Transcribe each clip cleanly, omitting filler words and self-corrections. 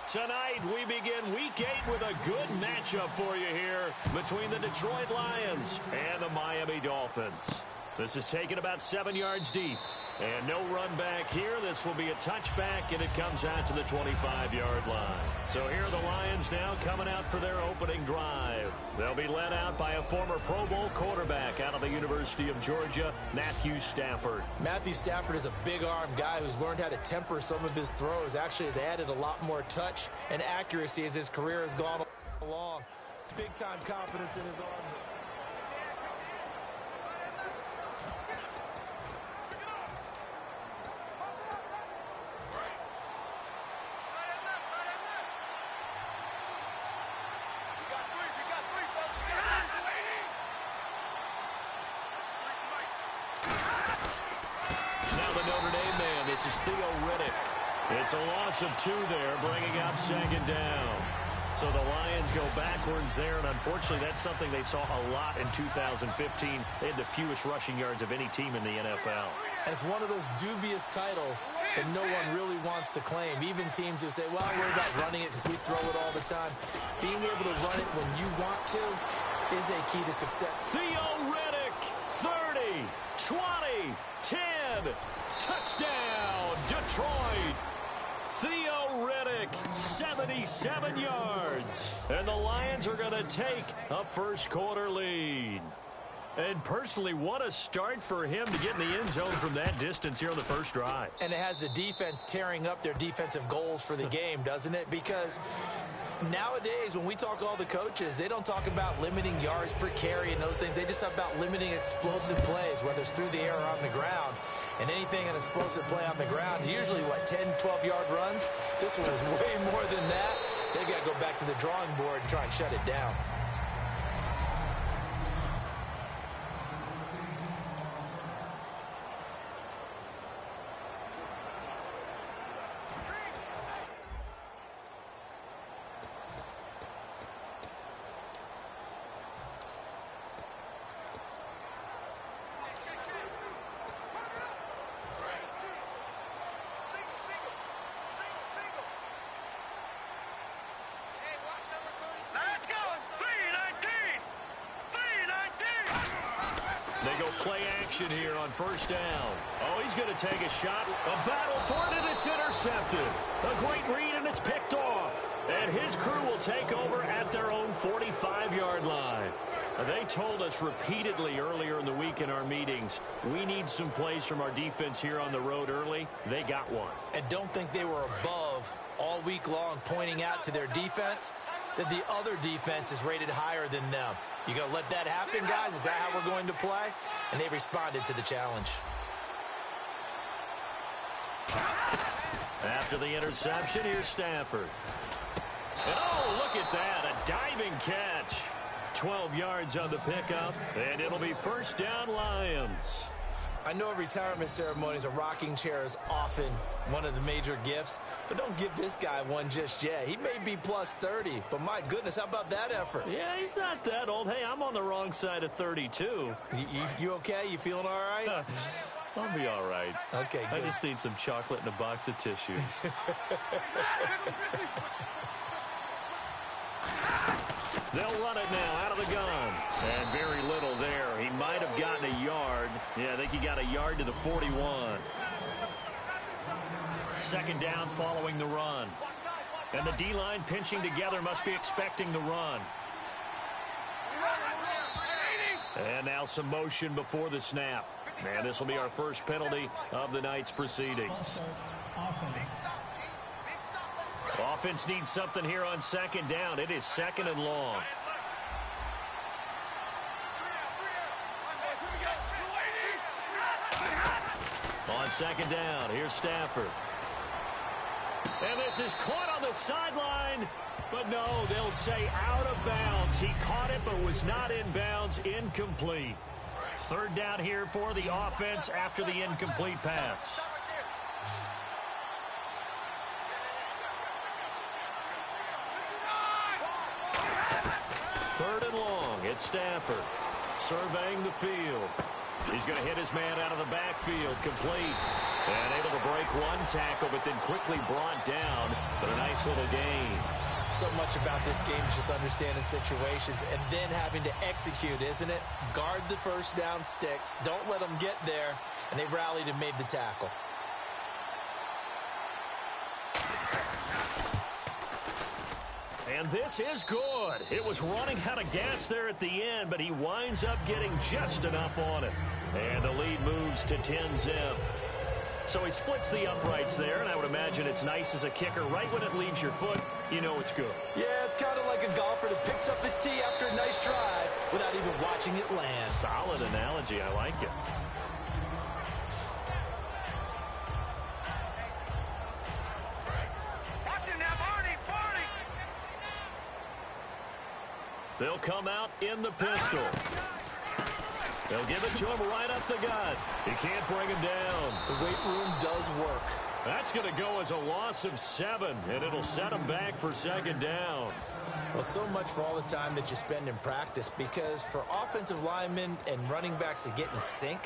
Tonight, we begin Week 8 with a good matchup for you here between the Detroit Lions and the Miami Dolphins. This is taken about 7 yards deep. And no run back here. This will be a touchback, and it comes out to the 25-yard line. So here are the Lions now coming out for their opening drive. They'll be led out by a former Pro Bowl quarterback out of the University of Georgia, Matthew Stafford. Matthew Stafford is a big-arm guy who's learned how to temper some of his throws. Actually has added a lot more touch and accuracy as his career has gone along. Big-time confidence in his arm. This is Theo Riddick. It's a loss of 2 there, bringing up second down. So the Lions go backwards there, and unfortunately that's something they saw a lot in 2015. They had the fewest rushing yards of any team in the NFL. And it's one of those dubious titles that no one really wants to claim. Even teams who say, well, we're about running it because we throw it all the time. Being able to run it when you want to is a key to success. Theo Riddick, 30, 20, 10, touchdown, Detroit. Theo Riddick, 77 yards. And the Lions are going to take a first-quarter lead. And personally, what a start for him to get in the end zone from that distance here on the first drive. And it has the defense tearing up their defensive goals for the game, doesn't it? Because nowadays, when we talk to all the coaches, they don't talk about limiting yards per carry and those things. They just talk about limiting explosive plays, whether it's through the air or on the ground. And anything an explosive play on the ground, usually, 10, 12-yard runs? This one was way more than that. They got to go back to the drawing board and try and shut it down. They go play action here on first down. Oh, he's going to take a shot. A battle for it, and it's intercepted. A great read, and it's picked off. And his crew will take over at their own 45-yard line. They told us repeatedly earlier in the week in our meetings, we need some plays from our defense here on the road early. They got one. And don't think they were above all week long pointing out to their defense that the other defense is rated higher than them. You going to let that happen, guys? Is that how we're going to play? And they responded to the challenge. After the interception, here's Stafford. And oh, look at that, a diving catch. 12 yards on the pickup, and it'll be first down Lions. I know at retirement ceremonies, a rocking chair is often one of the major gifts, but don't give this guy one just yet. He may be plus 30, but my goodness, how about that effort? Yeah, he's not that old. Hey, I'm on the wrong side of 32. You okay? You feeling all right? I'll be all right. Okay, good. I just need some chocolate and a box of tissues. They'll run it now out of the gun. And very little there. He might have gotten a yard. Yeah, I think he got a yard to the 41. Second down following the run. And the D-line pinching together must be expecting the run. And now some motion before the snap. And this will be our first penalty of the night's proceedings. Offense needs something here on second down. It is second and long. On second down, here's Stafford. And this is caught on the sideline. But no, they'll say out of bounds. He caught it but was not in bounds. Incomplete. Third down here for the offense after the incomplete pass. Third and long. It's Stafford surveying the field. He's going to hit his man out of the backfield, complete. And able to break one tackle, but then quickly brought down. But a nice little gain. So much about this game is just understanding situations and then having to execute, isn't it? Guard the first down sticks. Don't let them get there. And they rallied and made the tackle. And this is good. It was running out of gas there at the end, but he winds up getting just enough on it. And the lead moves to 10-zip. So he splits the uprights there, and I would imagine it's nice as a kicker. Right when it leaves your foot, you know it's good. Yeah, it's kind of like a golfer that picks up his tee after a nice drive without even watching it land. Solid analogy. I like it. They'll come out in the pistol. They'll give it to him right up the gut. He can't bring him down. The weight room does work. That's going to go as a loss of 7, and it'll set him back for second down. Well, so much for all the time that you spend in practice, because for offensive linemen and running backs to get in sync,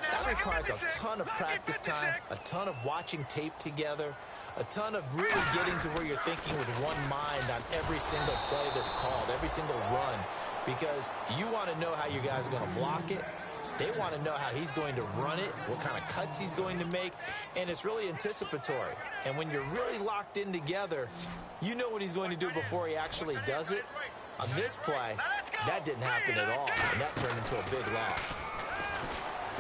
that requires a ton of practice time, a ton of watching tape together, a ton of really getting to where you're thinking with one mind on every single play that's called, every single run, because you want to know how your guy's going to block it. They want to know how he's going to run it, what kind of cuts he's going to make, and it's really anticipatory. And when you're really locked in together, you know what he's going to do before he actually does it. On this play, that didn't happen at all, and that turned into a big loss.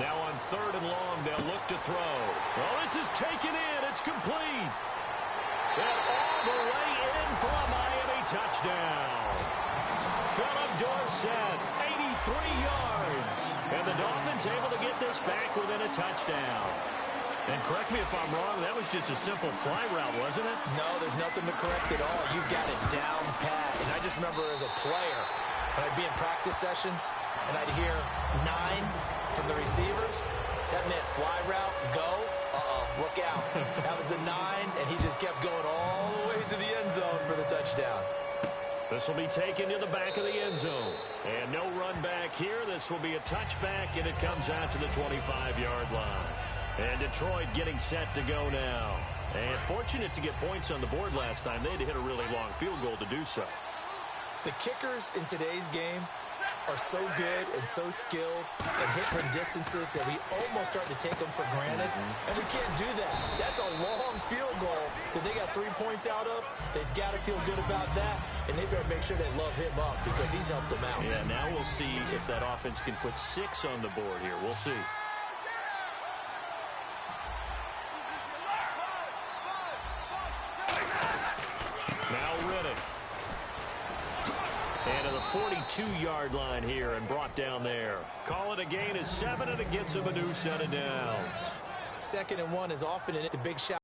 Now on 3rd and long, they'll look to throw. Well, this is taken in. It's complete. And all the way in for a Miami touchdown. Philip Dorsett, 83 yards. And the Dolphins able to get this back within a touchdown. And correct me if I'm wrong, that was just a simple fly route, wasn't it? No, there's nothing to correct at all. You've got it down pat. And I just remember as a player, when I'd be in practice sessions, and I'd hear 9 from the receivers, that meant fly route, go, look out. That was the 9, and he just kept going all the way to the end zone for the touchdown. This will be taken to the back of the end zone. And no run back here. This will be a touchback, and it comes out to the 25-yard line. And Detroit getting set to go now. And fortunate to get points on the board last time. They had to hit a really long field goal to do so. The kickers in today's game are so good and so skilled and hit from distances that we almost start to take them for granted. And we can't do that. That's a long field goal that they got 3 points out of. They've got to feel good about that, and they better make sure they love him up because he's helped them out. Yeah, now we'll see if that offense can put 6 on the board here. We'll see. Now Riddick. And to the 42-yard line here and brought down there. Call it a gain of 7, and it gets him a new set of downs. 2nd and 1 is often the big shot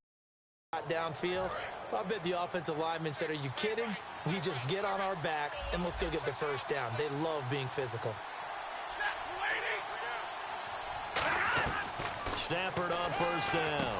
downfield. I bet the offensive lineman said, are you kidding? We just get on our backs, and let's go get the first down. They love being physical. Stafford on first down.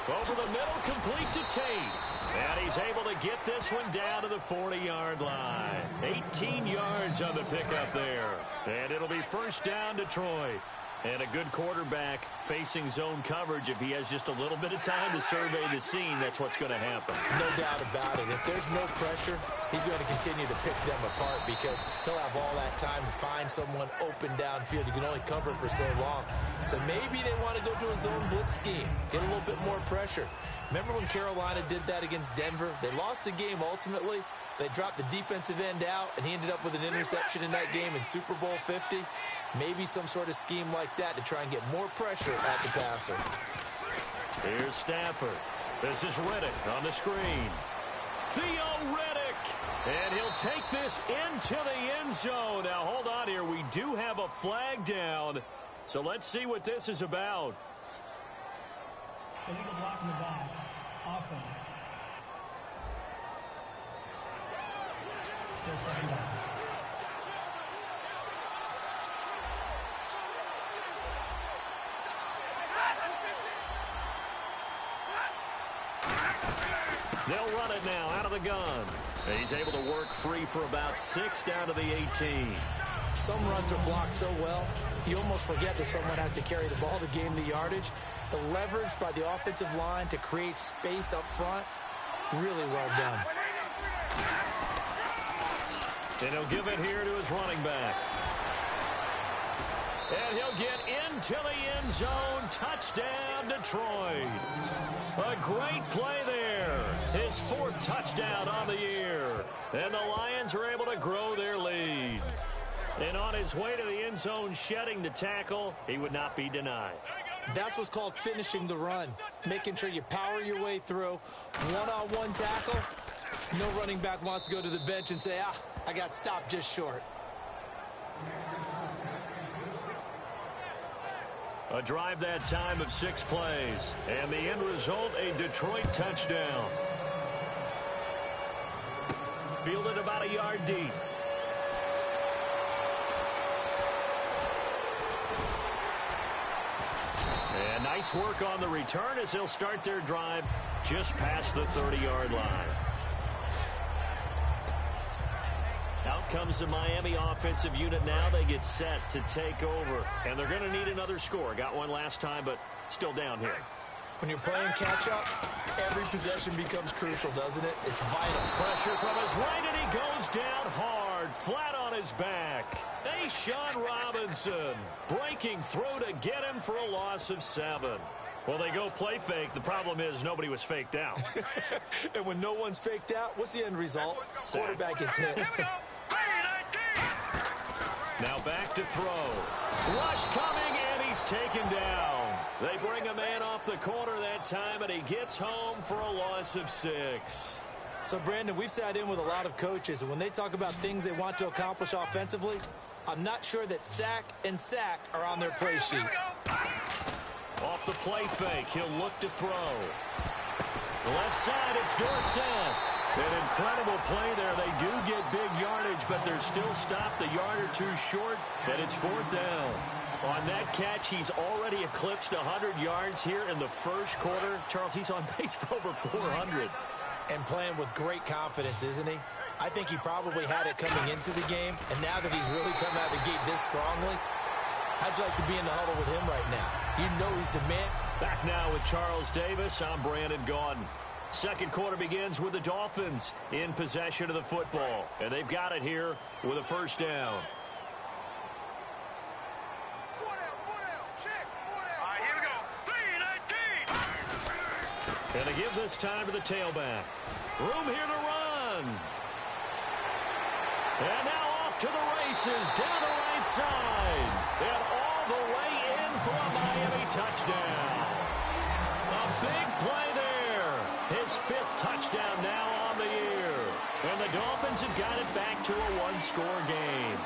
Over the middle, complete to Tate. And he's able to get this one down to the 40-yard line. 18 yards on the pickup there. And it'll be first down, Detroit. And a good quarterback facing zone coverage. If he has just a little bit of time to survey the scene, that's what's going to happen. No doubt about it. If there's no pressure, he's going to continue to pick them apart because he'll have all that time to find someone open downfield. You can only cover for so long. So maybe they want to go to a zone blitz scheme, get a little bit more pressure. Remember when Carolina did that against Denver? They lost the game ultimately. They dropped the defensive end out, and he ended up with an interception in that game in Super Bowl 50. Maybe some sort of scheme like that to try and get more pressure at the passer. Here's Stafford. This is Riddick on the screen. Theo Riddick. And he'll take this into the end zone. Now, hold on here. We do have a flag down. So let's see what this is about. Illegal block in the back. Offense. Still 2nd down. They'll run it now out of the gun. He's able to work free for about 6 down to the 18. Some runs are blocked so well, you almost forget that someone has to carry the ball to gain the yardage. The leverage by the offensive line to create space up front, really well done. And he'll give it here to his running back. And he'll get into the end zone. Touchdown, Detroit. A great play there. His 4th touchdown on the year. And the Lions are able to grow their lead. And on his way to the end zone, shedding the tackle, he would not be denied. That's what's called finishing the run. Making sure you power your way through. One-on-one tackle. No running back wants to go to the bench and say, I got stopped just short. A drive that time of 6 plays. And the end result, a Detroit touchdown. Fielded about a yard deep. And nice work on the return as they'll start their drive just past the 30-yard line. Out comes the Miami offensive unit now. They get set to take over. And they're going to need another score. Got one last time, but still down here. When you're playing catch-up, every possession becomes crucial, doesn't it? It's vital. Pressure from his right, and he goes down hard, flat on his back. Sean Robinson breaking through to get him for a loss of 7. Well, they go play fake. The problem is nobody was faked out. And when no one's faked out, what's the end result? Quarterback gets hit. Now back to throw. Rush coming, and he's taken down. They bring a man off the corner that time, and he gets home for a loss of 6. So, Brandon, we've sat in with a lot of coaches, and when they talk about things they want to accomplish offensively, I'm not sure that sack and sack are on their play sheet. Off the play fake, he'll look to throw. The left side, it's Dorsett. An incredible play there. They do get big yardage, but they're still stopped a yard or two short, and it's 4th down. On that catch, he's already eclipsed 100 yards here in the first quarter. Charles, he's on pace for over 400. And playing with great confidence, isn't he? I think he probably had it coming into the game, and now that he's really come out of the gate this strongly, how'd you like to be in the huddle with him right now? You know he's the man. Back now with Charles Davis, I'm Brandon Gaudin. Second quarter begins with the Dolphins in possession of the football, and they've got it here with a first down. And they give this time to the tailback. Room here to run. And now off to the races down the right side. And all the way in for a Miami touchdown. A big play there. His 5th touchdown now on the year. And the Dolphins have got it back to a 1-score game.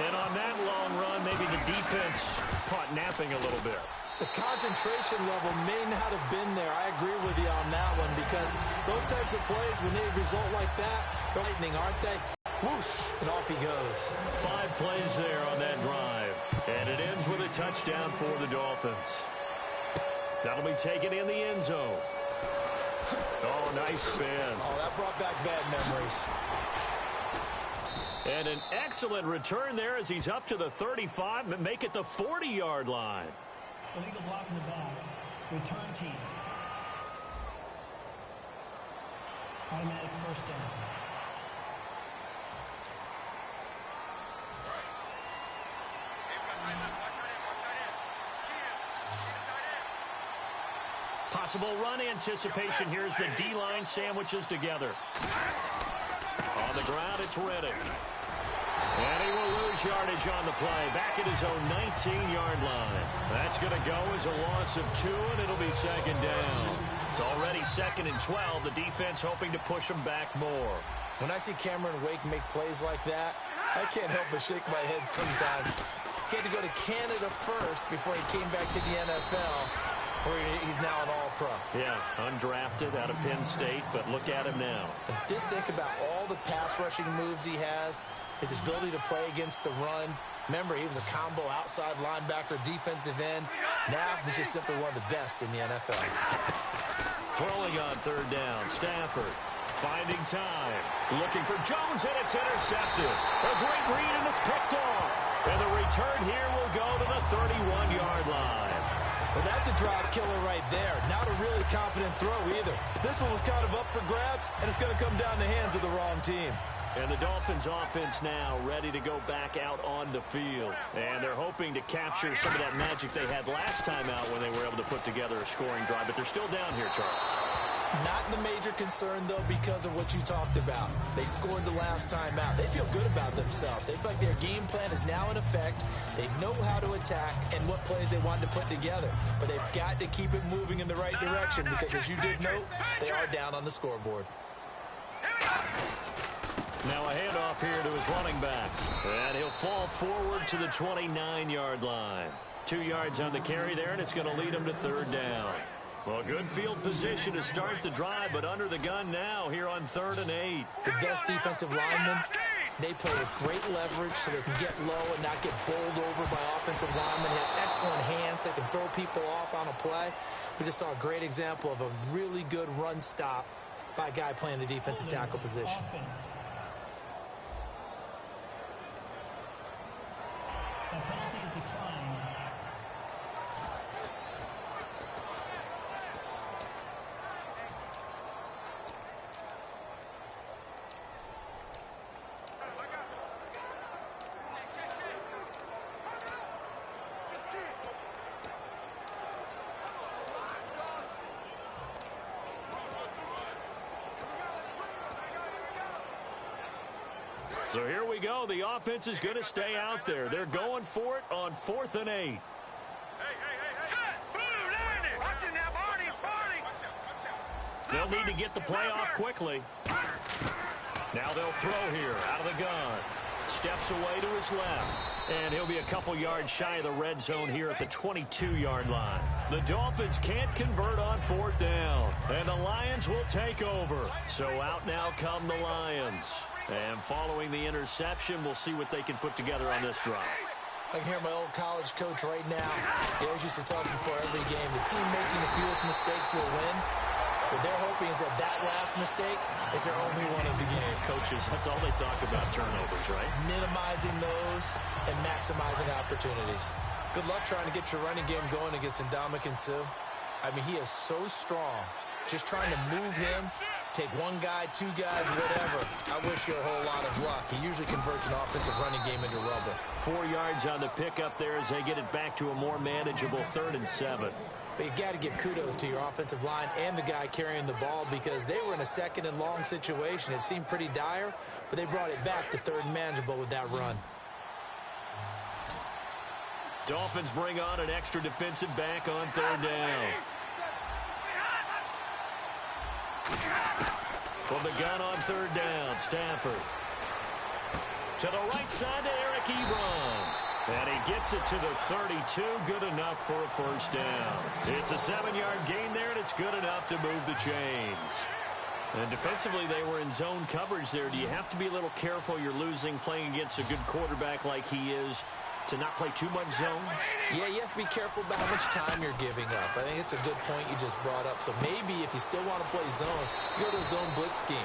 And on that long run, maybe the defense caught napping a little bit. The concentration level may not have been there. I agree with you on that one because those types of plays, when they result like that, they're lightning, aren't they? Whoosh, and off he goes. 5 plays there on that drive. And it ends with a touchdown for the Dolphins. That'll be taken in the end zone. Oh, nice spin. Oh, that brought back bad memories. And an excellent return there as he's up to the 35, make it the 40-yard line. Illegal block in the back. Return team. Automatic first down. Possible run anticipation. Here's the D-line sandwiches together. On the ground, it's Reddick. And he will lose yardage on the play. Back at his own 19-yard line. That's going to go as a loss of 2, and it'll be second down. It's already 2nd and 12. The defense hoping to push him back more. When I see Cameron Wake make plays like that, I can't help but shake my head sometimes. He had to go to Canada first before he came back to the NFL, where he's now an all-pro. Yeah, undrafted out of Penn State, but look at him now. And just think about all the pass rushing moves he has, his ability to play against the run. Remember, he was a combo outside linebacker, defensive end. Now he's just simply one of the best in the NFL. Throwing on 3rd down, Stafford Finding time. Looking for Jones, and it's intercepted. A great read, and it's picked off. And the return here will go to the 31-yard line. Well, that's a drop killer right there. Not a really confident throw either. This one was kind of up for grabs, and it's going to come down the hands of the wrong team. And the Dolphins offense now ready to go back out on the field. And they're hoping to capture some of that magic they had last time out when they were able to put together a scoring drive. But they're still down here, Charles. Not the major concern, though, because of what you talked about. They scored the last time out. They feel good about themselves. They feel like their game plan is now in effect. They know how to attack and what plays they want to put together. But they've got to keep it moving in the right direction because, as you did note, they are down on the scoreboard. Now a handoff here to his running back. And he'll fall forward to the 29-yard line. 2 yards on the carry there, and it's going to lead him to third down. Well, good field position to start the drive, but under the gun now here on 3rd and 8. The best defensive linemen, they play with great leverage so they can get low and not get bowled over by offensive linemen. They have excellent hands. They can throw people off on a play. We just saw a great example of a really good run stop by a guy playing the defensive tackle position. Offense. The penalty is declined. So here we go. The offense is going to stay out there. They're going for it on 4th and 8. They'll need to get the play off quickly. Now they'll throw here out of the gun. Steps away to his left. And he'll be a couple yards shy of the red zone here at the 22-yard line. The Dolphins can't convert on 4th down. And the Lions will take over. So out now come the Lions. And following the interception, we'll see what they can put together on this drive. I can hear my old college coach right now. He always used to tell us before every game, the team making the fewest mistakes will win. What they're hoping is that last mistake is their only one of the game. Coaches, that's all they talk about, turnovers, right? Minimizing those and maximizing opportunities. Good luck trying to get your running game going against Ndamukong Suh. I mean, he is so strong. Just trying to move him, take one guy, 2 guys, whatever. I wish you a whole lot of luck. He usually converts an offensive running game into rubble. 4 yards on the pickup there as they get it back to a more manageable 3rd and 7. But you got to give kudos to your offensive line and the guy carrying the ball because they were in a 2nd and long situation. It seemed pretty dire, but they brought it back to 3rd and manageable with that run. Dolphins bring on an extra defensive back on 3rd down. From the gun on 3rd down, Stafford. To the right side to Eric Ebron. And he gets it to the 32, good enough for a 1st down. It's a 7-yard gain there, and it's good enough to move the chains. And defensively, they were in zone coverage there. Do you have to be a little careful? You're losing playing against a good quarterback like he is to not play too much zone? Yeah, you have to be careful about how much time you're giving up. I think it's a good point you just brought up. So maybe if you still want to play zone, you go to a zone blitz scheme.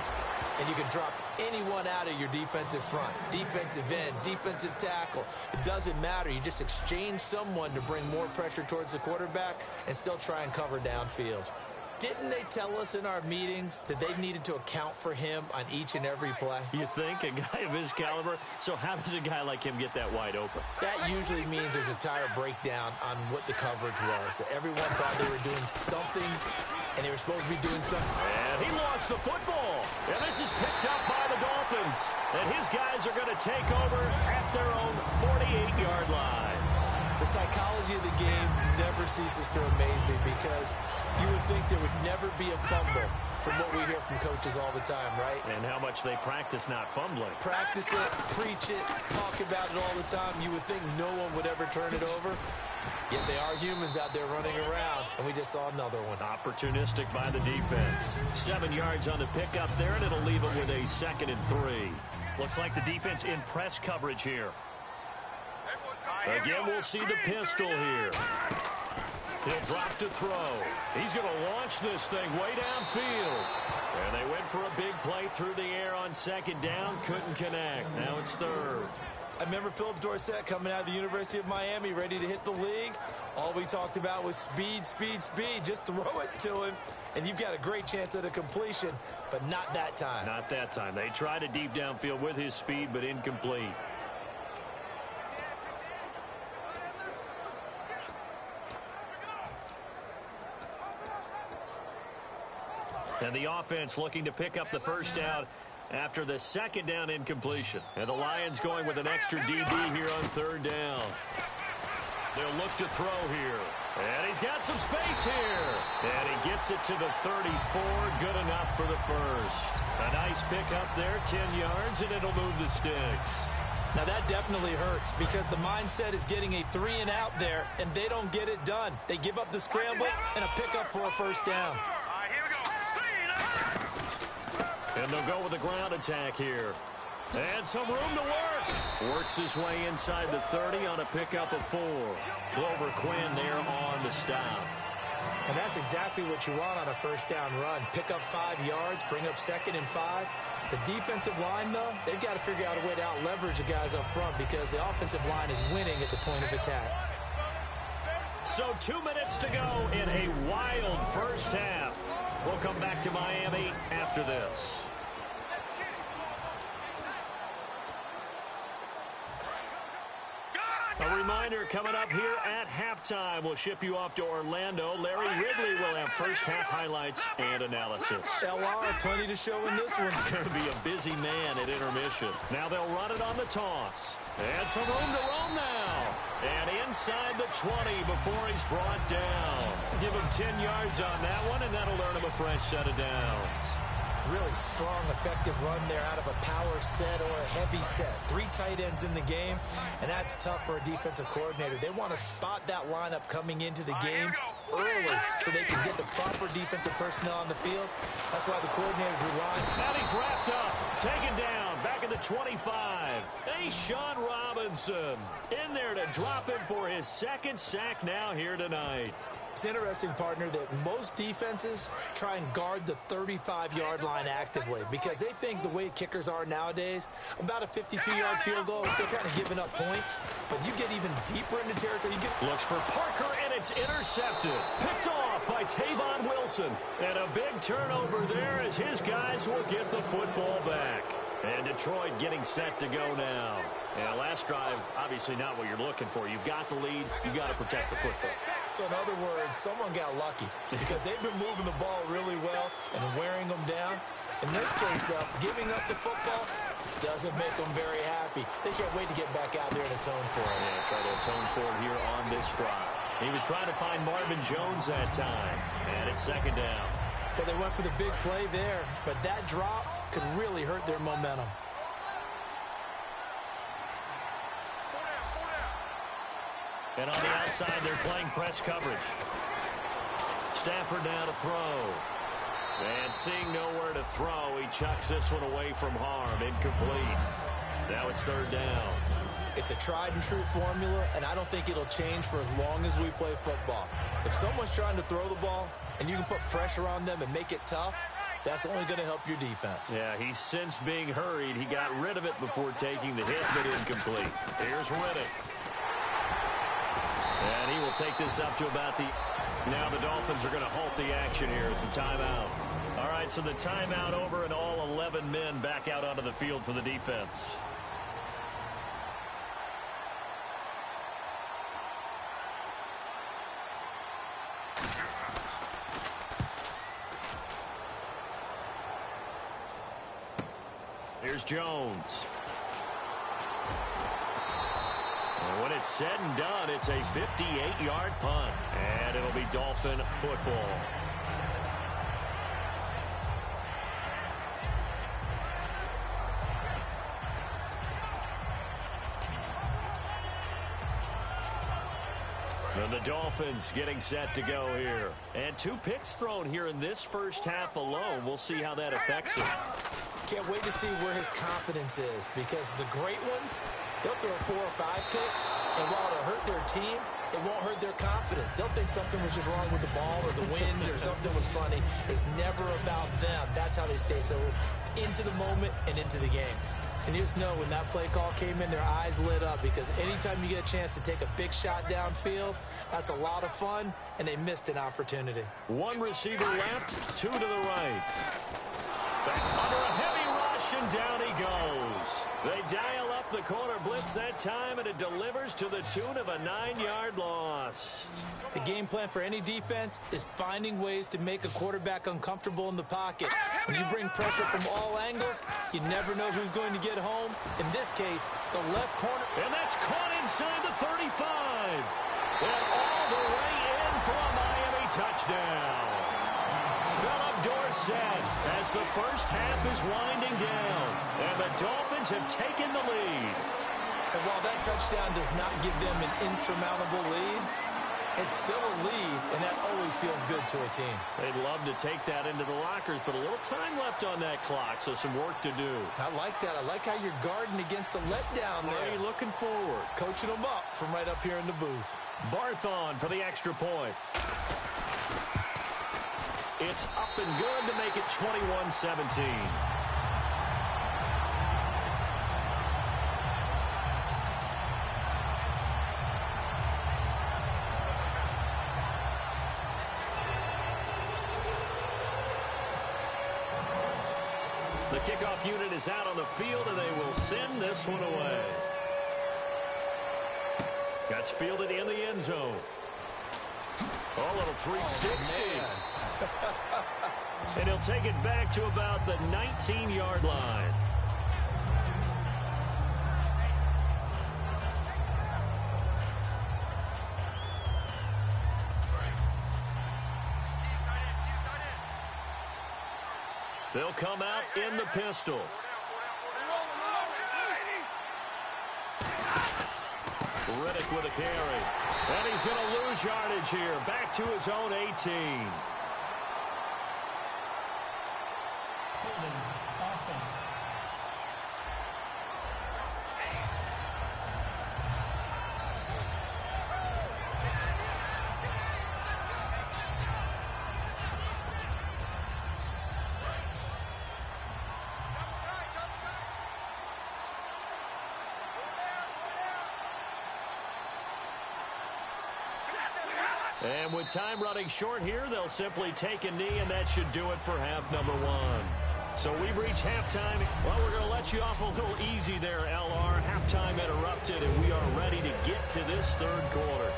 And you can drop anyone out of your defensive front. Defensive end, defensive tackle. It doesn't matter. You just exchange someone to bring more pressure towards the quarterback and still try and cover downfield. Didn't they tell us in our meetings that they needed to account for him on each and every play? You think? A guy of his caliber? So how does a guy like him get that wide open? That usually means there's a tire breakdown on what the coverage was. That everyone thought they were doing something, and they were supposed to be doing something. And he lost the football. And this is picked up by the Dolphins. And his guys are going to take over at their own 48-yard line. The psychology of the game never ceases to amaze me because you would think there would never be a fumble from what we hear from coaches all the time, right? And how much they practice not fumbling. Practice it, preach it, talk about it all the time. You would think no one would ever turn it over. Yet they are humans out there running around, and we just saw another one. Opportunistic by the defense. 7 yards on the pickup there, and it'll leave them with a 2nd and 3. Looks like the defense in press coverage here. Again, we'll see the pistol here. He'll drop to throw. He's going to launch this thing way downfield. And they went for a big play through the air on second down. Couldn't connect. Now it's third. I remember Philip Dorsett coming out of the University of Miami ready to hit the league. All we talked about was speed, speed, speed. Just throw it to him, and you've got a great chance at a completion, but not that time. Not that time. They tried a deep downfield with his speed, but incomplete. And the offense looking to pick up the first down after the second down incompletion. And the Lions going with an extra DB here on third down. They'll look to throw here. And he's got some space here. And he gets it to the 34. Good enough for the first. A nice pickup there, 10 yards, and it'll move the sticks. Now that definitely hurts because the mindset is getting a 3-and-out there, and they don't get it done. They give up the scramble and a pickup for a first down. And they'll go with a ground attack here. And some room to work. Works his way inside the 30 on a pickup of 4. Glover Quinn there on the stop. And that's exactly what you want on a first down run. Pick up 5 yards, bring up 2nd and 5. The defensive line, though, they've got to figure out a way to out-leverage the guys up front because the offensive line is winning at the point of attack. So 2 minutes to go in a wild first half. We'll come back to Miami after this. A reminder coming up here at halftime. We'll ship you off to Orlando. Larry Ridley will have first half highlights and analysis. LR, plenty to show in this one. Going to be a busy man at intermission. Now they'll run it on the toss. And some room to roam now. And inside the 20 before he's brought down. Give him 10 yards on that one, and that'll earn him a fresh set of downs. Really strong, effective run there out of a power set or a heavy set. 3 tight ends in the game, and that's tough for a defensive coordinator. They want to spot that lineup coming into the game early so they can get the proper defensive personnel on the field. That's why the coordinators rely. And he's wrapped up, taken down, back at the 25. Hey, Sean Robinson in there to drop him for his 2nd sack now here tonight. It's interesting, partner, that most defenses try and guard the 35-yard line actively because they think the way kickers are nowadays, about a 52-yard field goal, they're kind of giving up points. But you get even deeper into territory. Looks for Parker, and it's intercepted. Picked off by Tavon Wilson. And a big turnover there as his guys will get the football back. And Detroit getting set to go now. And last drive, obviously not what you're looking for. You've got the lead. You've got to protect the football. So in other words, someone got lucky because they've been moving the ball really well and wearing them down. In this case, though, giving up the football doesn't make them very happy. They can't wait to get back out there and atone for it. Yeah, try to atone for it here on this drive. He was trying to find Marvin Jones that time. And it's 2nd down. Well, they went for the big play there, but that drop could really hurt their momentum. And on the outside, they're playing press coverage. Stafford now to throw. And seeing nowhere to throw, he chucks this one away from harm. Incomplete. Now it's 3rd down. It's a tried-and-true formula, and I don't think it'll change for as long as we play football. If someone's trying to throw the ball, and you can put pressure on them and make it tough, that's only going to help your defense. Yeah, he's since being hurried. He got rid of it before taking the hit, but incomplete. Here's Riddick. And he will take this up to about the... Now the Dolphins are going to halt the action here. It's a timeout. All right, so the timeout over and all 11 men back out onto the field for the defense. Here's Jones. And when it's said and done, it's a 58-yard punt. And it'll be Dolphin football. And the Dolphins getting set to go here. And 2 picks thrown here in this first half alone. We'll see how that affects him. Can't wait to see where his confidence is because the great ones, they'll throw 4 or 5 picks, and while it'll hurt their team, it won't hurt their confidence. They'll think something was just wrong with the ball or the wind or something was funny. It's never about them. That's how they stay so into the moment and into the game. And you just know when that play call came in, their eyes lit up, because anytime you get a chance to take a big shot downfield, that's a lot of fun, and they missed an opportunity. One receiver left, two to the right. Back under a heavy rush, and down he goes. They dial up the corner blitz that time, and it delivers to the tune of a 9-yard loss. The game plan for any defense is finding ways to make a quarterback uncomfortable in the pocket. When you bring pressure from all angles, you never know who's going to get home. In this case, the left corner. And that's caught inside the 35. And all the way in for a Miami touchdown. Philip Dorsett as the first half is winding down. And the Dolphins have taken the lead. And while that touchdown does not give them an insurmountable lead, it's still a lead, and that always feels good to a team. They'd love to take that into the lockers, but a little time left on that clock, so some work to do. I like that. I like how you're guarding against a letdown there. Already looking forward. Coaching them up from right up here in the booth. Barthon for the extra point. It's up and good to make it 21-17. The kickoff unit is out on the field, and they will send this one away. Gets fielded in the end zone. Oh, little 360. And he'll take it back to about the 19-yard line. They'll come out in the pistol. Riddick with a carry. And he's going to lose yardage here. Back to his own 18. Holding offense. And with time running short here, they'll simply take a knee, and that should do it for half number one. So we've reached halftime. Well, we're going to let you off a little easy there, LR. Halftime interrupted, and we are ready to get to this third quarter.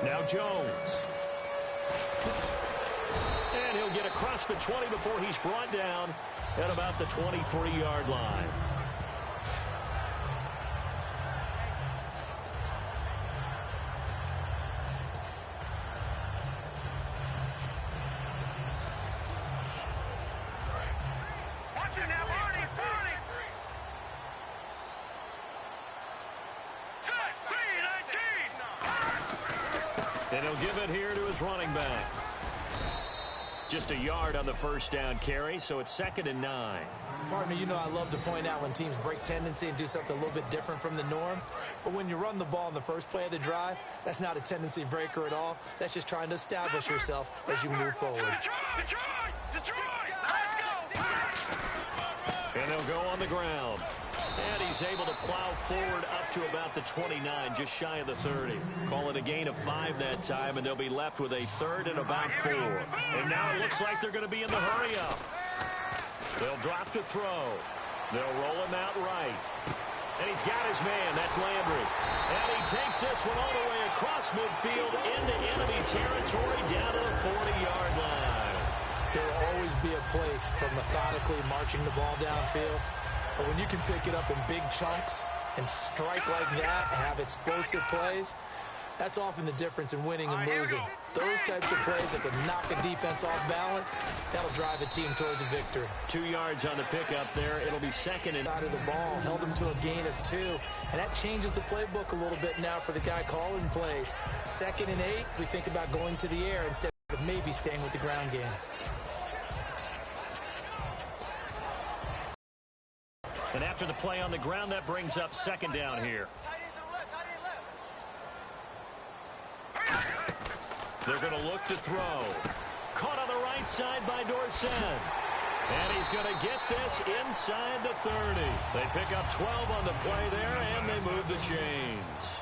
Now Jones. And he'll get across the 20 before he's brought down at about the 23-yard line. And he'll give it here to his running back. Just a yard on the first down carry, so it's 2nd and 9. Partner, you know I love to point out when teams break tendency and do something a little bit different from the norm. But when you run the ball in the first play of the drive, that's not a tendency breaker at all. That's just trying to establish yourself as you move forward. And they'll go on the ground. And he's able to plow forward up to about the 29, just shy of the 30. Call it a gain of 5 that time, and they'll be left with a 3rd and about 4. And now it looks like they're going to be in the hurry-up. They'll drop to throw. They'll roll him out right. And he's got his man. That's Landry. And he takes this one all the way across midfield into enemy territory down to the 40-yard line. There will always be a place for methodically marching the ball downfield. But when you can pick it up in big chunks and strike like that and have explosive plays, that's often the difference in winning and losing. Those types of plays that can knock a defense off balance, that'll drive a team towards a victory. 2 yards on the pickup there. It'll be 2nd and... Out of the ball, held him to a gain of 2. And that changes the playbook a little bit now for the guy calling plays. 2nd and 8, we think about going to the air instead of maybe staying with the ground game. And after the play on the ground, that brings up second down here. They're going to look to throw. Caught on the right side by Dorsett. And he's going to get this inside the 30. They pick up 12 on the play there, and they move the chains.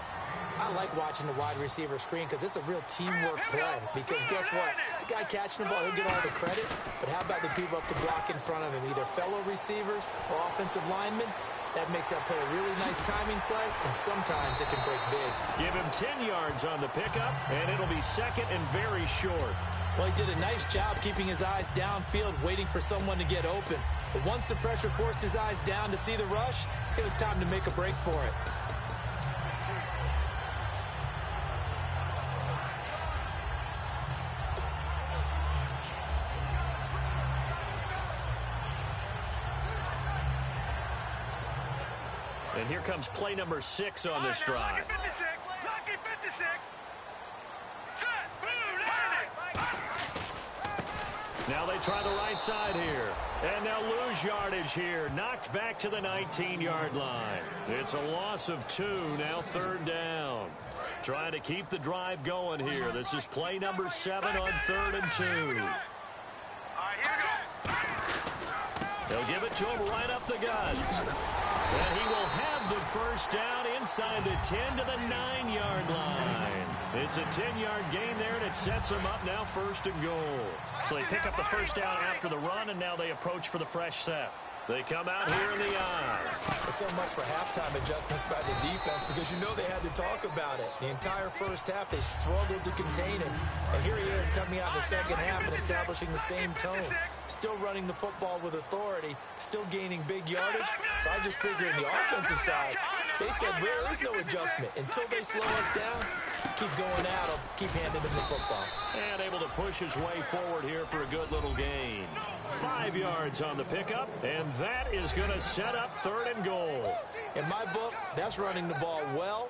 I like watching the wide receiver screen because it's a real teamwork play. Because guess what? The guy catching the ball, he'll get all the credit. But how about the people up the block in front of him, either fellow receivers or offensive linemen? That makes that play a really nice timing play, and sometimes it can break big. Give him 10 yards on the pickup, and it'll be second and very short. Well, he did a nice job keeping his eyes downfield, waiting for someone to get open. But once the pressure forced his eyes down to see the rush, it was time to make a break for it. And here comes play number 6 on this drive. Now they try the right side here. And they'll lose yardage here. Knocked back to the 19-yard line. It's a loss of 2, now third down. Trying to keep the drive going here. This is play number 7 on 3rd and 2. They'll give it to him right up the gut. And he will have the first down inside the 10 to the 9-yard line. It's a 10-yard gain there, and it sets them up now 1st and goal. So they pick up the first down after the run, and now they approach for the fresh set. They come out here in the eye. So much for halftime adjustments by the defense because you know they had to talk about it. The entire first half, they struggled to contain it. And here he is coming out in the second half and establishing the same tone. Still running the football with authority, still gaining big yardage. So I just figure in the offensive side, they said there is no adjustment. Until they slow us down, keep going at them, keep handing them the football. And able to push his way forward here for a good little gain. 5 yards on the pickup, and that is going to set up 3rd and goal. In my book, that's running the ball well,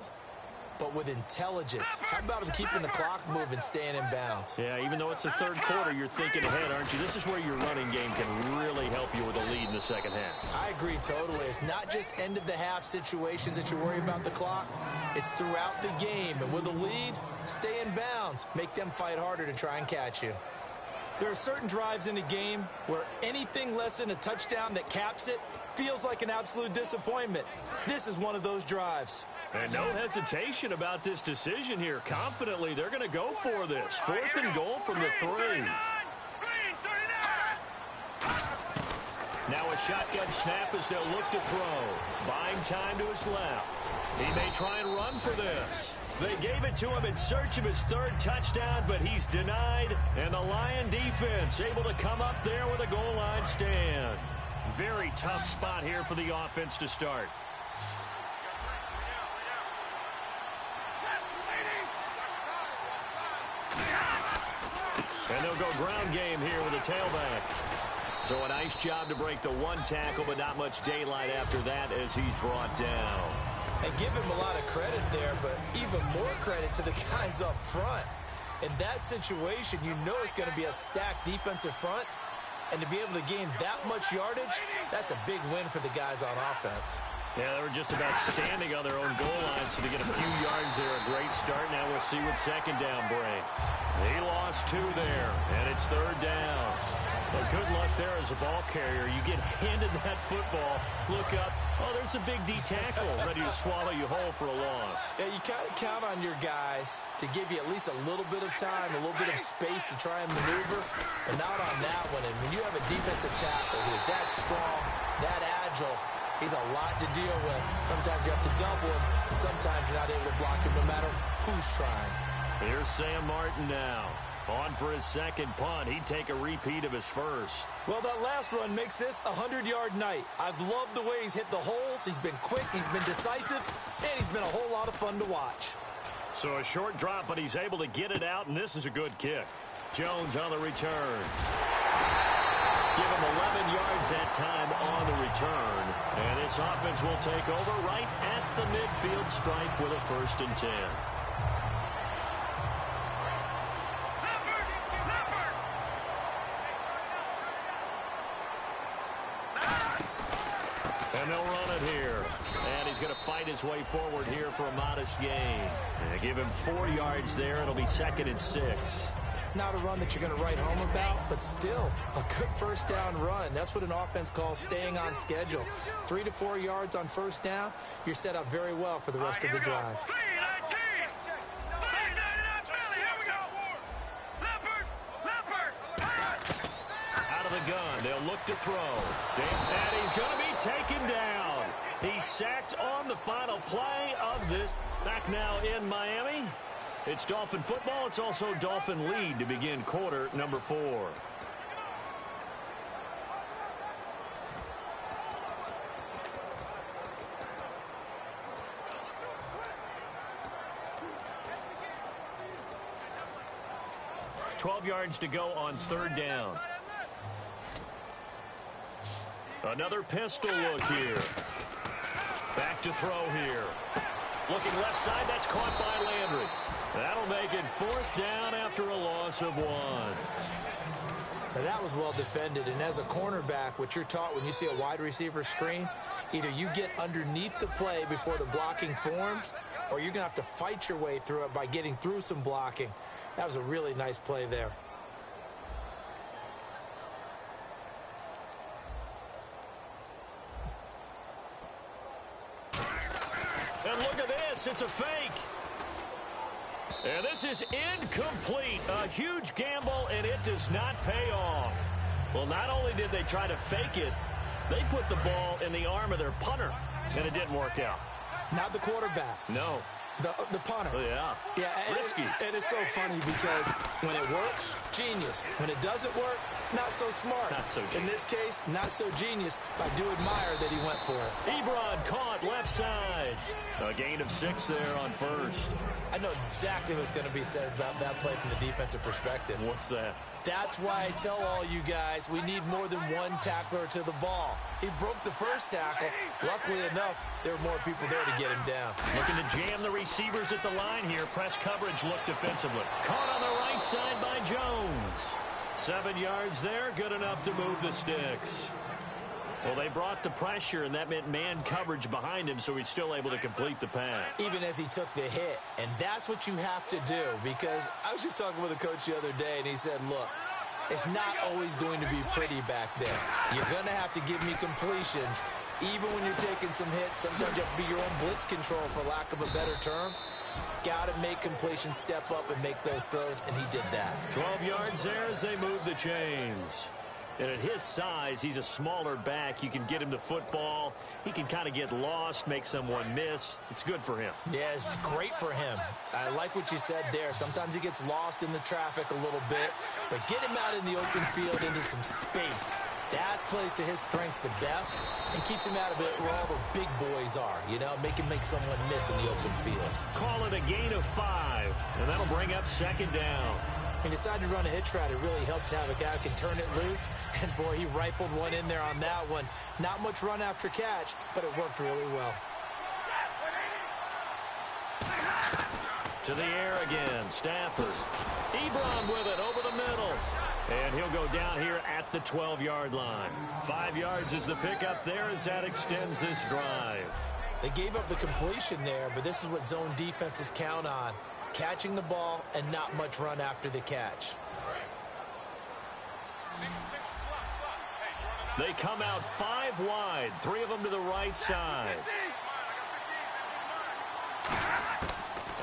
but with intelligence. How about him keeping the clock moving, staying in bounds? Yeah, even though it's the 3rd quarter, you're thinking ahead, aren't you? This is where your running game can really help you with a lead in the second half. I agree totally. It's not just end-of-the-half situations that you worry about the clock. It's throughout the game. And with a lead, stay in bounds. Make them fight harder to try and catch you. There are certain drives in a game where anything less than a touchdown that caps it feels like an absolute disappointment. This is one of those drives. And no hesitation about this decision here. Confidently, they're going to go for this. 4th and goal from the 3. Now a shotgun snap as they'll look to throw. Buying time to his left. He may try and run for this. They gave it to him in search of his 3rd touchdown, but he's denied. And the Lion defense able to come up there with a goal line stand. Very tough spot here for the offense to start. And they'll go ground game here with a tailback. So a nice job to break the 1 tackle, but not much daylight after that as he's brought down. And give him a lot of credit there, but even more credit to the guys up front. In that situation, you know it's going to be a stacked defensive front. And to be able to gain that much yardage, that's a big win for the guys on offense. Yeah, they were just about standing on their own goal line, so to get a few yards there, a great start. Now we'll see what second down brings. He lost 2 there, and it's 3rd down. Well, good luck there as a ball carrier. You get handed that football, look up, oh, there's a big D tackle ready to swallow you whole for a loss. Yeah, you kind of count on your guys to give you at least a little bit of time, a little bit of space to try and maneuver, but not on that one. And when you have a defensive tackle who is that strong, that agile, he's a lot to deal with. Sometimes you have to double him, and sometimes you're not able to block him no matter who's trying. Here's Sam Martin now. On for his 2nd punt. He'd take a repeat of his 1st. Well, that last run makes this a 100-yard night. I've loved the way he's hit the holes. He's been quick, he's been decisive, and he's been a whole lot of fun to watch. So a short drop, but he's able to get it out, and this is a good kick. Jones on the return. Give him 11 yards that time on the return. And this offense will take over right at the midfield stripe with a 1st and 10. And they'll run it here. And he's going to fight his way forward here for a modest gain. And give him 4 yards there. It'll be 2nd and 6. Not a run that you're going to write home about, but still a good first down run. That's what an offense calls staying on schedule. 3 to 4 yards on first down. You're set up very well for the rest of the drive. Out of the gun, they'll look to throw. And he's going to be taken down. He's sacked on the final play of this. Back now in Miami. It's Dolphin football. It's also Dolphin lead to begin quarter number 4. $12 yards to go on 3rd down. Another pistol look here. Back to throw here. Looking left side, that's caught by Landry. That'll make it 4th down after a loss of 1. Now that was well defended, and as a cornerback, what you're taught when you see a wide receiver screen, either you get underneath the play before the blocking forms, or you're going to have to fight your way through it by getting through some blocking. That was a really nice play there. And look at this, it's a fake. And this is incomplete. A huge gamble, and it does not pay off. Well, not only did they try to fake it, they put the ball in the arm of their punter, and it didn't work out. Not the quarterback. No. The punter. Oh, yeah. Yeah, risky. And it's so funny because when it works, genius. When it doesn't work, not so smart. Not so genius. In this case, not so genius, but I do admire that he went for it. Ebron caught left side. A gain of 6 there on 1st. I know exactly what's going to be said about that play from the defensive perspective. What's that? That's why I tell all you guys we need more than one tackler to the ball. He broke the first tackle. Luckily enough, there were more people there to get him down. Looking to jam the receivers at the line here. Press coverage look defensively. Caught on the right side by Jones. 7 yards there, good enough to move the sticks. Well, they brought the pressure, and that meant man coverage behind him, so he's still able to complete the pass. Even as he took the hit, and that's what you have to do, because I was just talking with a coach the other day, and he said, look, it's not always going to be pretty back there. You're going to have to give me completions. Even when you're taking some hits, sometimes you have to be your own blitz control, for lack of a better term. Got to make completions, step up, and make those throws, and he did that. 12 yards there as they move the chains. And at his size, he's a smaller back. You can get him the football. He can kind of get lost, make someone miss. It's good for him. Yeah, it's great for him. I like what you said there. Sometimes he gets lost in the traffic a little bit, but get him out in the open field into some space. That plays to his strengths the best and keeps him out of it where all the big boys are, you know, make him make someone miss in the open field. Call it a gain of 5, and that'll bring up 2nd down. He decided to run a hitch route. It really helped to have a guy who can turn it loose. And, boy, he rifled one in there on that one. Not much run after catch, but it worked really well. To the air again, Stafford. Ebron with it over the middle. And he'll go down here at the 12-yard line. 5 yards is the pickup there as that extends this drive. They gave up the completion there, but this is what zone defenses count on. Catching the ball and not much run after the catch. They come out 5 wide, 3 of them to the right side.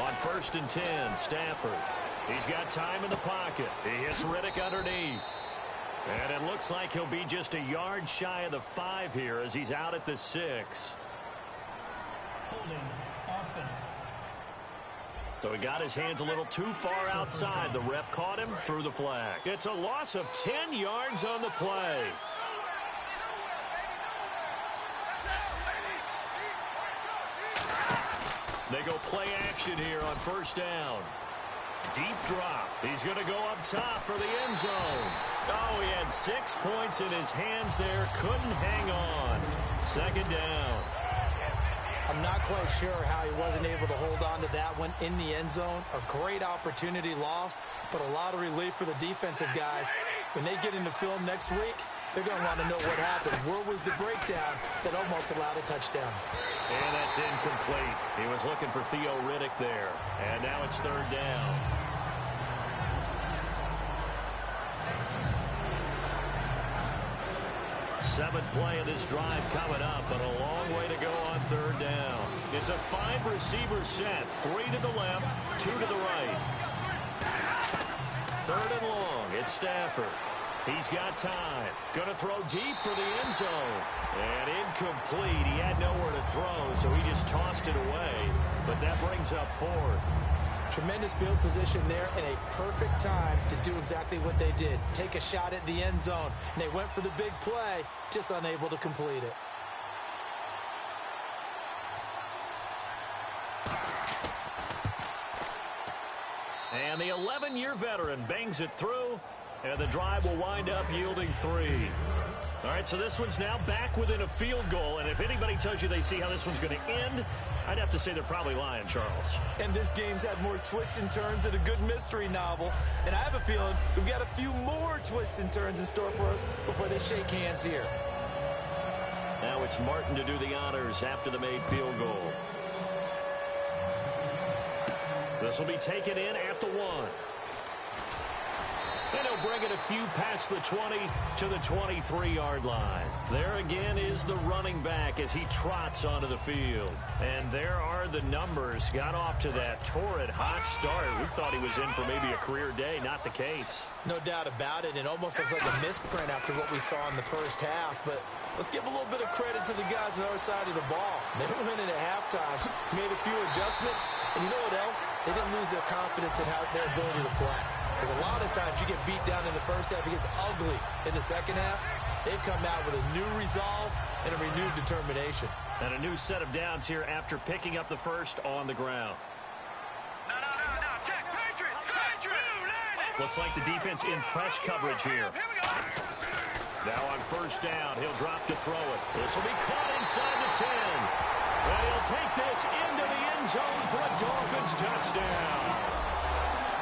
On 1st and 10, Stafford. He's got time in the pocket. He hits Riddick underneath. And it looks like he'll be just a yard shy of the 5 here as he's out at the 6. Holding offense. So he got his hands a little too far outside. The ref caught him, threw the flag. It's a loss of 10 yards on the play. They go play action here on 1st down. Deep drop. He's going to go up top for the end zone. Oh, he had 6 points in his hands there. Couldn't hang on. 2nd down. I'm not quite sure how he wasn't able to hold on to that one in the end zone. A great opportunity lost, but a lot of relief for the defensive guys. When they get into film next week, They're going to want to know what happened. Where was the breakdown that almost allowed a touchdown? And that's incomplete. He was looking for Theo Riddick there. And now it's third down. Seventh play of this drive coming up, but a long way to go on third down. It's a 5-receiver set. 3 to the left, 2 to the right. Third and long. It's Stafford. He's got time. Going to throw deep for the end zone. And incomplete. He had nowhere to throw, so he just tossed it away. But that brings up fourth. Tremendous field position there and a perfect time to do exactly what they did. Take a shot at the end zone. And they went for the big play, just unable to complete it. And the 11-year veteran bangs it through, and the drive will wind up yielding 3. All right, so this one's now back within a field goal, and if anybody tells you they see how this one's going to end, I'd have to say they're probably lying, Charles. And this game's had more twists and turns than a good mystery novel. And I have a feeling we've got a few more twists and turns in store for us before they shake hands here. Now it's Martin to do the honors after the made field goal. This will be taken in at the 1. And he'll bring it a few past the 20 to the 23-yard line. There again is the running back as he trots onto the field. And there are the numbers. Got off to that torrid hot start. We thought he was in for maybe a career day. Not the case. No doubt about it. It almost looks like a misprint after what we saw in the first half. But let's give a little bit of credit to the guys on the other side of the ball. They went in at halftime, made a few adjustments. And you know what else? They didn't lose their confidence in their ability to play. Because a lot of times you get beat down in the first half, it gets ugly in the second half. They've come out with a new resolve and a renewed determination. And a new set of downs here after picking up the first on the ground. No. Check. Patriots. Looks like the defense in press coverage here. Now on first down, he'll drop to throw it. This will be caught inside the 10. And he'll take this into the end zone for a Dolphins touchdown.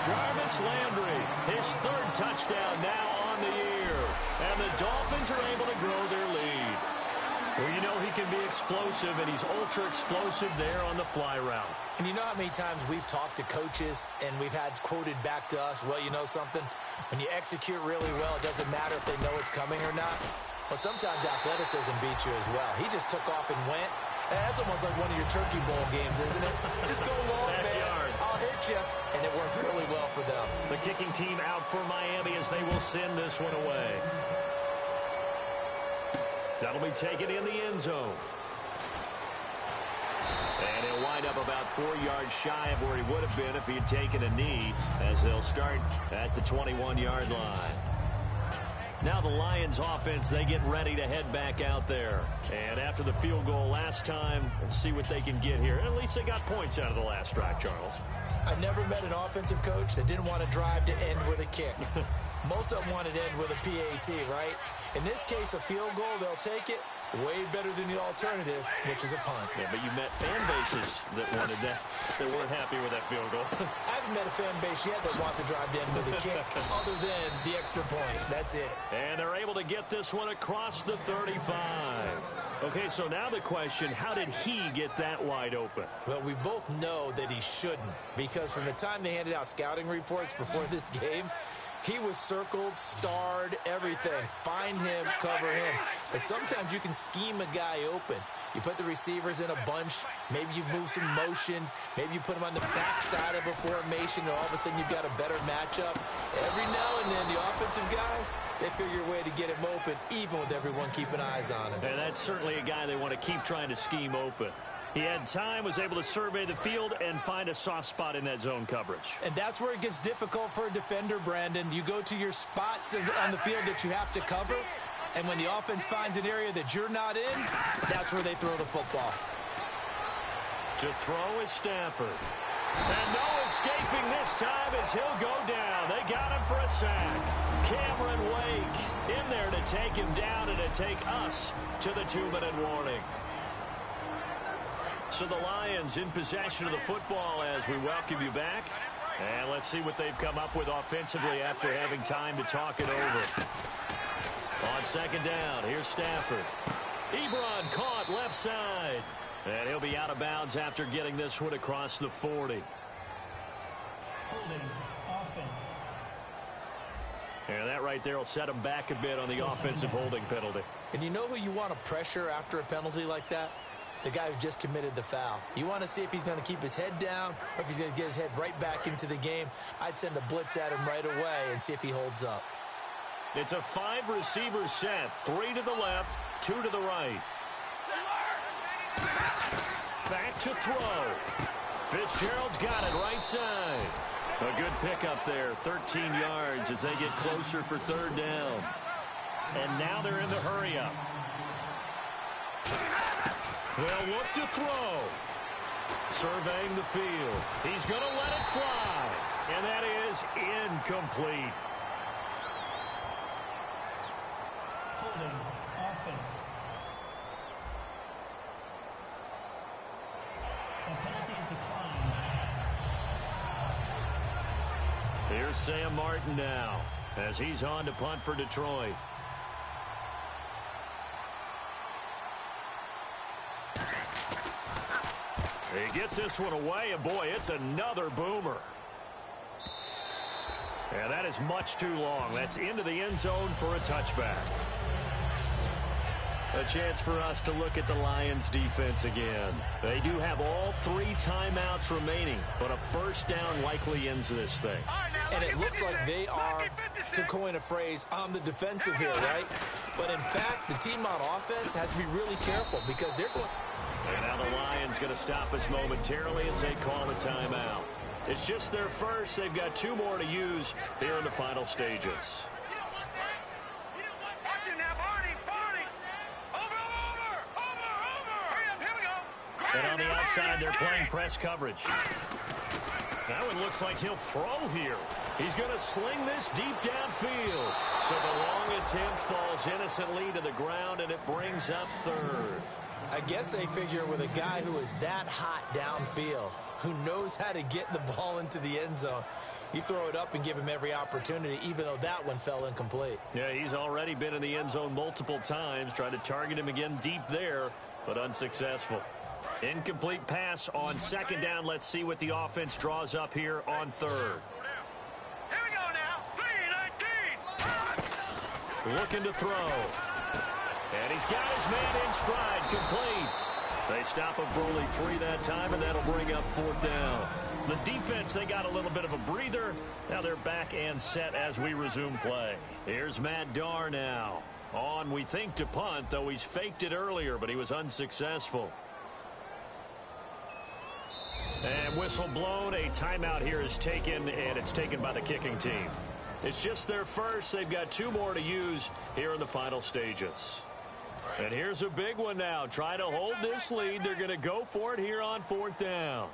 Jarvis Landry, his third touchdown now on the year. And the Dolphins are able to grow their lead. Well, you know he can be explosive, and he's ultra-explosive there on the fly route. And you know how many times we've talked to coaches and we've had quoted back to us, well, you know something? When you execute really well, it doesn't matter if they know it's coming or not. Well, sometimes athleticism beats you as well. He just took off and went. And that's almost like one of your Turkey Bowl games, isn't it? Just go long, man. I'll hit you. And it worked really well for them. The kicking team out for Miami as they will send this one away. That'll be taken in the end zone. And he'll wind up about 4 yards shy of where he would have been if he had taken a knee, as they'll start at the 21-yard line. Now the Lions offense, they get ready to head back out there. And after the field goal last time, we'll see what they can get here. At least they got points out of the last drive, Charles. I never met an offensive coach that didn't want to drive to end with a kick. Most of them wanted to end with a PAT, right? In this case, a field goal, they'll take it. Way better than the alternative, which is a punt. Yeah, but you met fan bases that wanted that. They weren't happy with that field goal. I haven't met a fan base yet that wants to drive to end with a kick other than the extra point. That's it. And they're able to get this one across the 35. Okay, so now the question, how did he get that wide open? Well, we both know that he shouldn't, because from the time they handed out scouting reports before this game, he was circled, starred, everything. Find him, cover him. But sometimes you can scheme a guy open. You put the receivers in a bunch. Maybe you move some motion. Maybe you put them on the backside of a formation, and all of a sudden you've got a better matchup. Every now and then, the offensive guys, they figure a way to get him open, even with everyone keeping eyes on him. And that's certainly a guy they want to keep trying to scheme open. He had time, was able to survey the field and find a soft spot in that zone coverage. And that's where it gets difficult for a defender, Brandon. You go to your spots on the field that you have to cover, and when the offense finds an area that you're not in, that's where they throw the football. To throw is Stafford. And no escaping this time as he'll go down. They got him for a sack. Cameron Wake in there to take him down and to take us to the 2-minute warning. So the Lions in possession of the football as we welcome you back. And let's see what they've come up with offensively after having time to talk it over. On second down. Here's Stafford. Ebron caught left side. And he'll be out of bounds after getting this one across the 40. Holding offense. And that right there will set him back a bit on the offensive holding penalty. And you know who you want to pressure after a penalty like that? The guy who just committed the foul. You want to see if he's going to keep his head down or if he's going to get his head right back into the game. I'd send a blitz at him right away and see if he holds up. It's a 5-receiver set. 3 to the left, 2 to the right. Back to throw. Fitzgerald's got it right side. A good pickup there, 13 yards as they get closer for third down. And now they're in the hurry-up. They'll look to throw. Surveying the field. He's going to let it fly. And that is incomplete. Holding offense. The penalty is declined. Here's Sam Martin now as he's on to punt for Detroit. He gets this one away, and boy, it's another boomer. Yeah, that is much too long. That's into the end zone for a touchback. A chance for us to look at the Lions defense again. They do have all 3 timeouts remaining, but a first down likely ends this thing. And it looks like they are, to coin a phrase, on the defensive here, right? But in fact, the team on offense has to be really careful because they're going. And now the Lions going to stop us momentarily as they call a timeout. It's just their first. They've got 2 more to use here in the final stages. And on the outside, they're playing press coverage. Now it looks like he'll throw here. He's going to sling this deep downfield. So the long attempt falls innocently to the ground, and it brings up third. I guess they figure with a guy who is that hot downfield, who knows how to get the ball into the end zone, you throw it up and give him every opportunity, even though that one fell incomplete. Yeah, he's already been in the end zone multiple times. Tried to target him again deep there, but unsuccessful. Incomplete pass on second down. Let's see what the offense draws up here on third. Here we go now. 3-19. Looking to throw. And he's got his man in stride. Complete. They stop him for only 3 that time, and that'll bring up fourth down. The defense, they got a little bit of a breather. Now they're back and set as we resume play. Here's Matt Darr now. On, we think, to punt, though he's faked it earlier, but he was unsuccessful. And whistle blown. A timeout here is taken, and it's taken by the kicking team. It's just their first. They've got 2 more to use here in the final stages. And here's a big one now. Trying to hold this lead. They're going to go for it here on fourth down.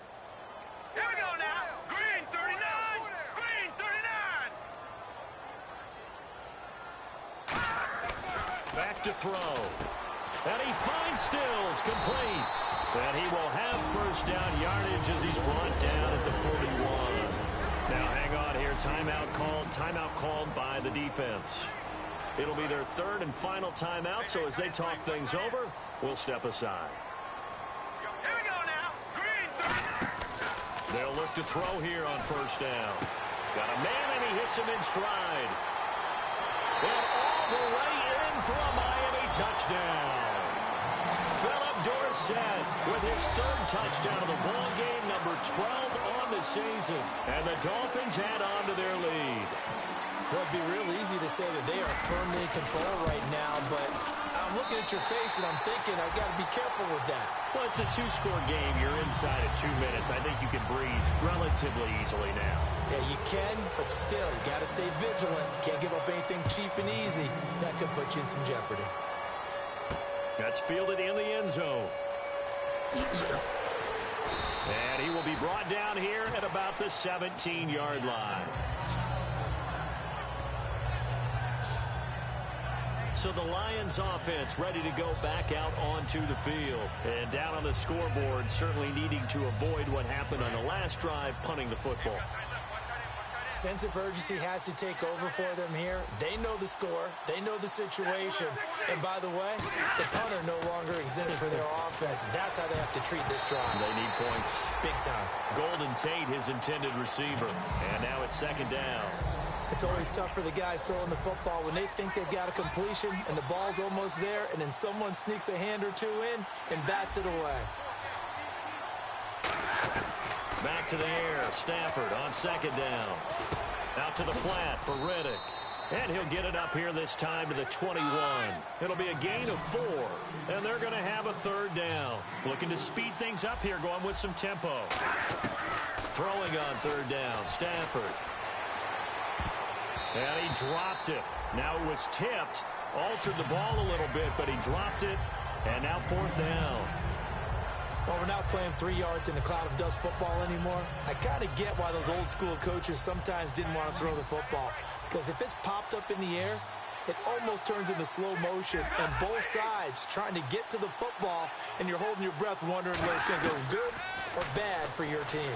Here we go now. Green 39. Green 39. Back to throw. And he finds Stills. Complete. And he will have first down yardage as he's brought down at the 41. Now hang on here. Timeout called by the defense. It'll be their 3rd and final timeout, so as they talk things over, we'll step aside. Here we go now. Green 30. They'll look to throw here on first down. Got a man, and he hits him in stride. And all the way in for a Miami touchdown. Philip Dorsett with his 3rd touchdown of the ball game, number 12 on the season. And the Dolphins add on to their lead. Well, it'd be real easy to say that they are firmly in control right now, but I'm looking at your face and I'm thinking I've got to be careful with that. Well, it's a 2-score game. You're inside at 2 minutes. I think you can breathe relatively easily now. Yeah, you can, but still, you got to stay vigilant. Can't give up anything cheap and easy. That could put you in some jeopardy. That's fielded in the end zone. And he will be brought down here at about the 17-yard line. So the Lions offense ready to go back out onto the field. And down on the scoreboard, certainly needing to avoid what happened on the last drive, punting the football. Sense of urgency has to take over for them here. They know the score. They know the situation. And by the way, the punter no longer exists for their offense. That's how they have to treat this drive. They need points. Big time. Golden Tate, his intended receiver. And now it's second down. It's always tough for the guys throwing the football when they think they've got a completion and the ball's almost there, and then someone sneaks a hand or two in and bats it away. Back to the air. Stafford on second down. Out to the flat for Riddick. And he'll get it up here this time to the 21. It'll be a gain of 4. And they're going to have a third down. Looking to speed things up here, going with some tempo. Throwing on third down. Stafford. And he dropped it. Now it was tipped. Altered the ball a little bit, but he dropped it. And now fourth down. Well, we're not playing 3 yards in a cloud of dust football anymore. I kind of get why those old school coaches sometimes didn't want to throw the football. Because if it's popped up in the air, it almost turns into slow motion. And both sides trying to get to the football, and you're holding your breath wondering whether it's going to go good or bad for your team.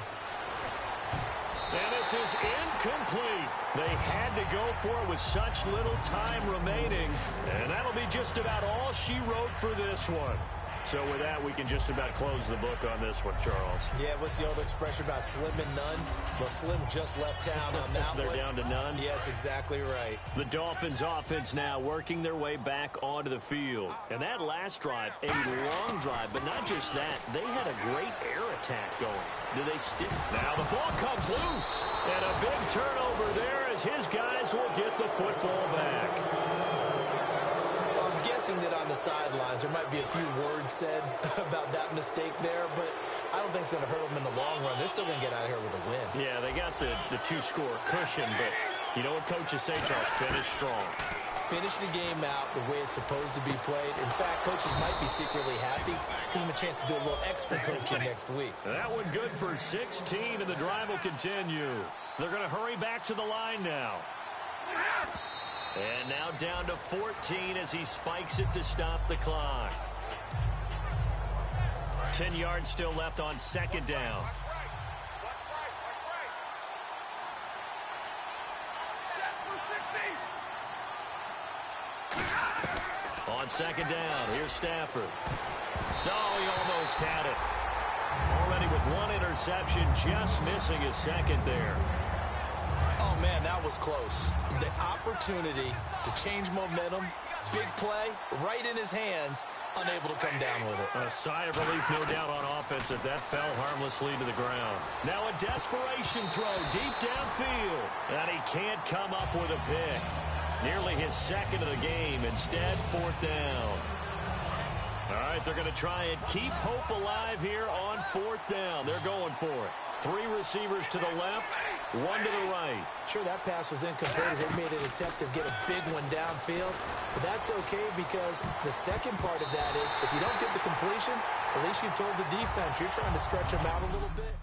And this is incomplete. They had to go for it with such little time remaining. And that'll be just about all she wrote for this one. So with that, we can just about close the book on this one, Charles. Yeah, what's the old expression about slim and none? Well, Slim just left town on that one. They're down to none? Yes, exactly right. The Dolphins offense now working their way back onto the field. And that last drive, a long drive, but not just that. They had a great air attack going. Do they stick? Now the ball comes loose. And a big turnover there as his guys will get the football back. That on the sidelines there might be a few words said about that mistake there, but I don't think it's going to hurt them in the long run. They're still going to get out of here with a win. Yeah, they got the two-score cushion, but you know what coaches say, Charles? Finish strong. Finish the game out the way it's supposed to be played. In fact, coaches might be secretly happy. Gives them a chance to do a little extra coaching next week. That one good for 16, and the drive will continue. They're going to hurry back to the line now. And now down to 14 as he spikes it to stop the clock. 10 yards still left on second down. On second down, here's Stafford. Oh, he almost had it. Already with one interception, just missing his second there. Oh, man, that was close. The opportunity to change momentum, big play, right in his hands, unable to come down with it. A sigh of relief, no doubt, on offense if that fell harmlessly to the ground. Now a desperation throw deep downfield. And he can't come up with a pick. Nearly his second of the game. Instead, fourth down. All right, they're going to try and keep hope alive here on fourth down. They're going for it. 3 receivers to the left, 1 to the right. Sure, that pass was incomplete as they made an attempt to get a big one downfield. But that's okay because the second part of that is if you don't get the completion, at least you've told the defense you're trying to stretch them out a little bit.